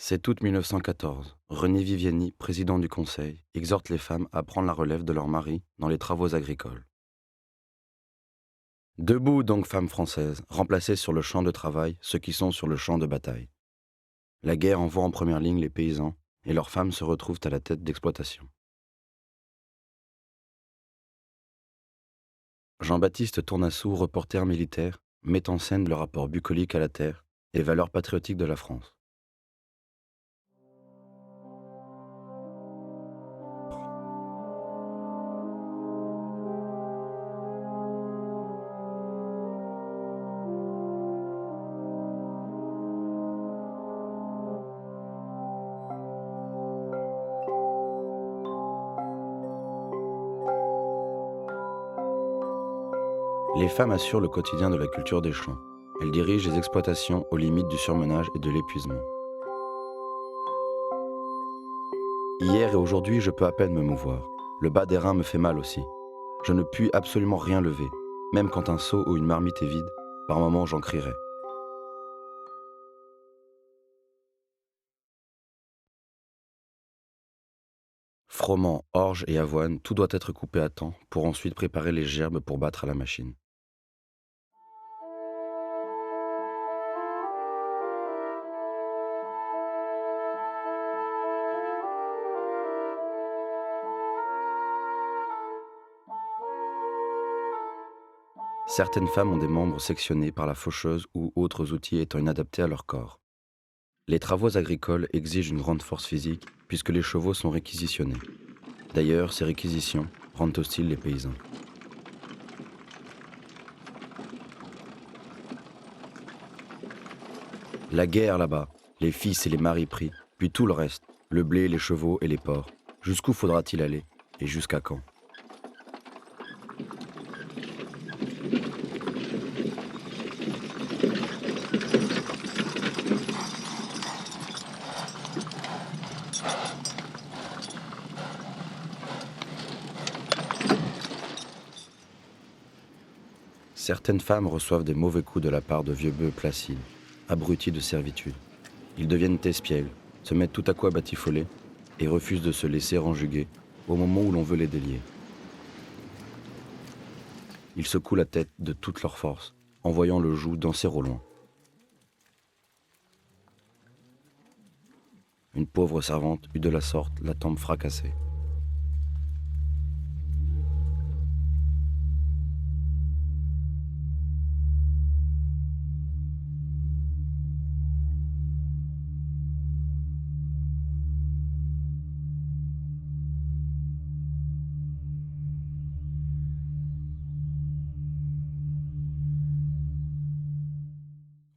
C'est août 1914. René Viviani, président du Conseil, exhorte les femmes à prendre la relève de leurs maris dans les travaux agricoles. Debout donc, femmes françaises, remplacez sur le champ de travail ceux qui sont sur le champ de bataille. La guerre envoie en première ligne les paysans, et leurs femmes se retrouvent à la tête d'exploitation. Jean-Baptiste Tournassou, reporter militaire, met en scène le rapport bucolique à la terre et valeurs patriotiques de la France. Les femmes assurent le quotidien de la culture des champs. Elles dirigent les exploitations aux limites du surmenage et de l'épuisement. Hier et aujourd'hui, je peux à peine me mouvoir. Le bas des reins me fait mal aussi. Je ne puis absolument rien lever. Même quand un seau ou une marmite est vide, par moments j'en crierai. Froment, orge et avoine, tout doit être coupé à temps pour ensuite préparer les gerbes pour battre à la machine. Certaines femmes ont des membres sectionnés par la faucheuse ou autres outils étant inadaptés à leur corps. Les travaux agricoles exigent une grande force physique puisque les chevaux sont réquisitionnés. D'ailleurs, ces réquisitions rendent hostiles les paysans. La guerre là-bas, les fils et les maris pris, puis tout le reste, le blé, les chevaux et les porcs. Jusqu'où faudra-t-il aller et jusqu'à quand? Certaines femmes reçoivent des mauvais coups de la part de vieux bœufs placides, abrutis de servitude. Ils deviennent espiègles, se mettent tout à coup à batifoler et refusent de se laisser enjuguer au moment où l'on veut les délier. Ils secouent la tête de toute leur force, en voyant le joug danser au loin. Une pauvre servante eut de la sorte la tempe fracassée.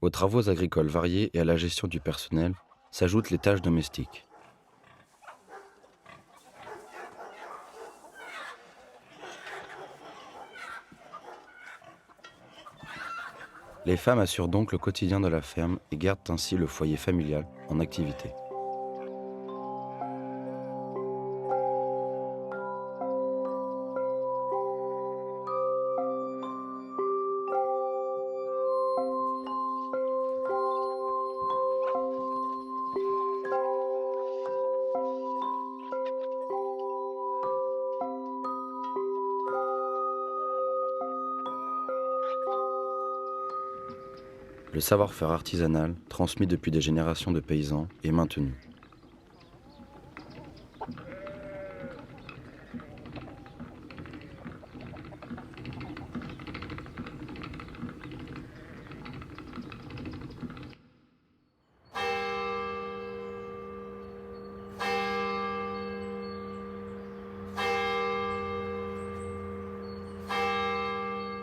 Aux travaux agricoles variés et à la gestion du personnel s'ajoutent les tâches domestiques. Les femmes assurent donc le quotidien de la ferme et gardent ainsi le foyer familial en activité. Le savoir-faire artisanal, transmis depuis des générations de paysans, est maintenu.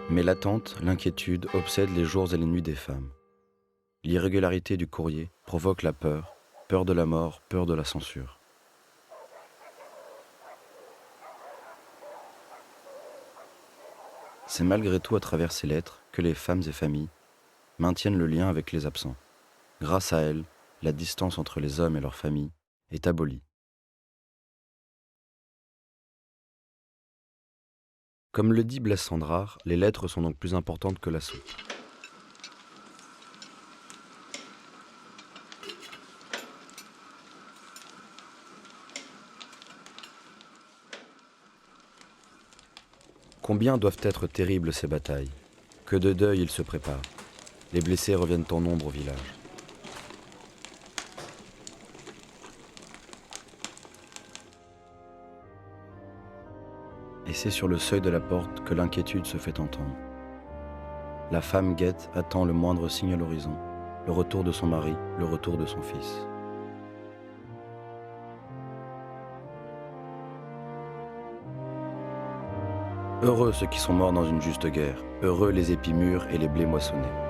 Mais l'attente, l'inquiétude obsèdent les jours et les nuits des femmes. L'irrégularité du courrier provoque la peur, peur de la mort, peur de la censure. C'est malgré tout à travers ces lettres que les femmes et familles maintiennent le lien avec les absents. Grâce à elles, la distance entre les hommes et leurs familles est abolie. Comme le dit Blaise Cendrars, les lettres sont donc plus importantes que la soupe. Combien doivent être terribles ces batailles? Que de deuil il se prépare. Les blessés reviennent en nombre au village. Et c'est sur le seuil de la porte que l'inquiétude se fait entendre. La femme guette, attend le moindre signe à l'horizon, le retour de son mari, le retour de son fils. Heureux ceux qui sont morts dans une juste guerre, heureux les épis mûrs et les blés moissonnés.